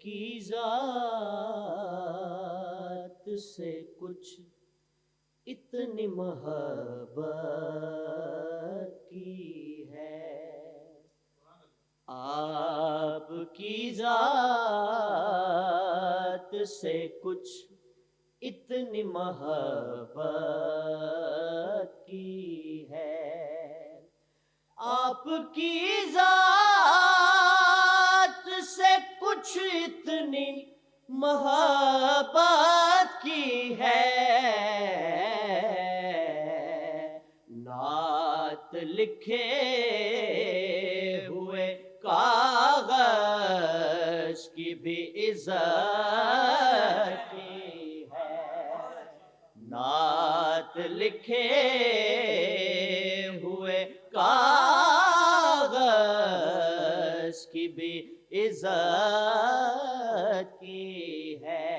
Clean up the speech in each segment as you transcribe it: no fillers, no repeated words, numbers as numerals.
کی ذات سے کچھ اتنی محبت کی ہے، آپ کی ذات سے کچھ اتنی محبت کی ہے، آپ کی ذات سے کچھ اتنی محبت کی ہے، نعت لکھے ہوئے کاغذ کی بھی عزت کی ہے، نعت لکھے ہوئے کاغذ کی بھی عزت کی ہے،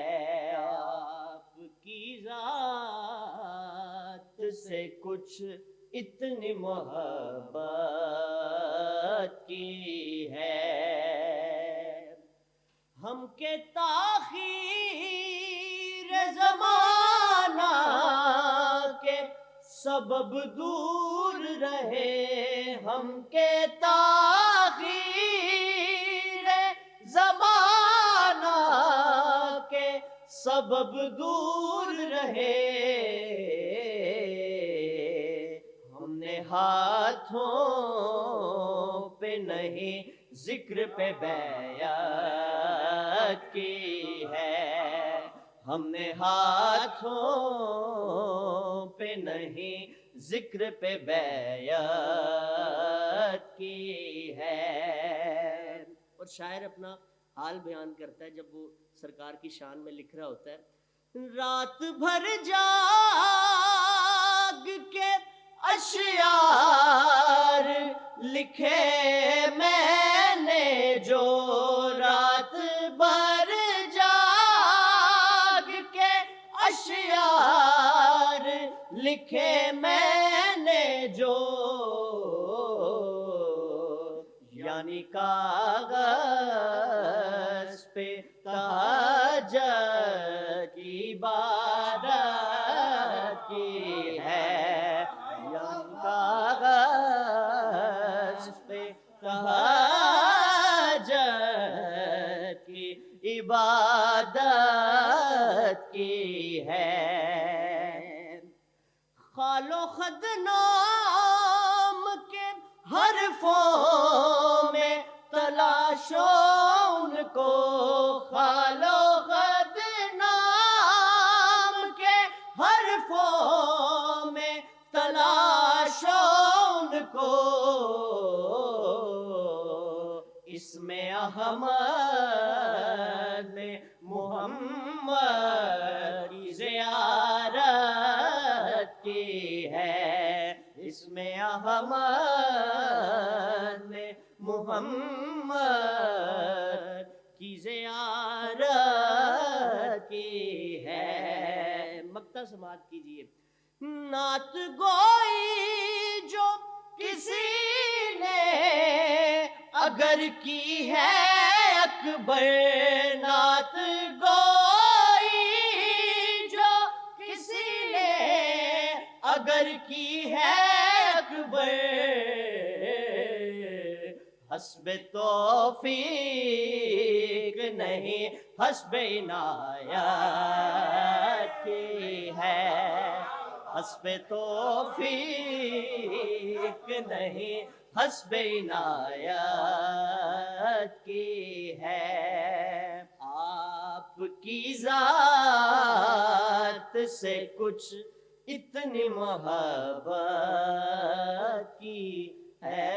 آپ کی ذات سے کچھ اتنی محبت کی ہے، ہم کے تاخیر زمانہ کے سبب دور رہے، ہم کے تاخیر زمانہ کے سبب دور رہے، ہم نے ہاتھوں پہ نہیں ذکر پہ بیعت کی ہے، ہم نے ہاتھوں پہ نہیں ذکر پہ بیعت کی ہے۔ اور شاعر اپنا حال بیان کرتا ہے جب وہ سرکار کی شان میں لکھ رہا ہوتا ہے، رات بھر جاگ کے اشعار لکھے میں نے جو، رات بھر جاگ کے اشعار لکھے میں نے جو، یعنی کاغذ پہ تہجد کی عبادت کی ہے، یعنی کاغذ پہ تہجد کی عبادت کی ہے، خال و خد نام کے حرفوں میں تلاشوں ان کو، خال و خد نام کے حرفوں میں تلاشوں ان کو، اس میں احمد نے محمد کی زیارت کی ہے، اس میں احمد نے محمد کی زیارت کی ہے۔ مقطع سماعت کیجئے، نعت گوئی جو کسی نے اگر کی ہے اکبر، نعت گوئی جو کسی نے اگر کی ہے اکبر، حسب توفیق نہیں حسب عنایت کی ہے، حسب توفیق نہیں حسب عنایت کی ہے، آپ کی ذات سے کچھ اتنی محبت کی ہے۔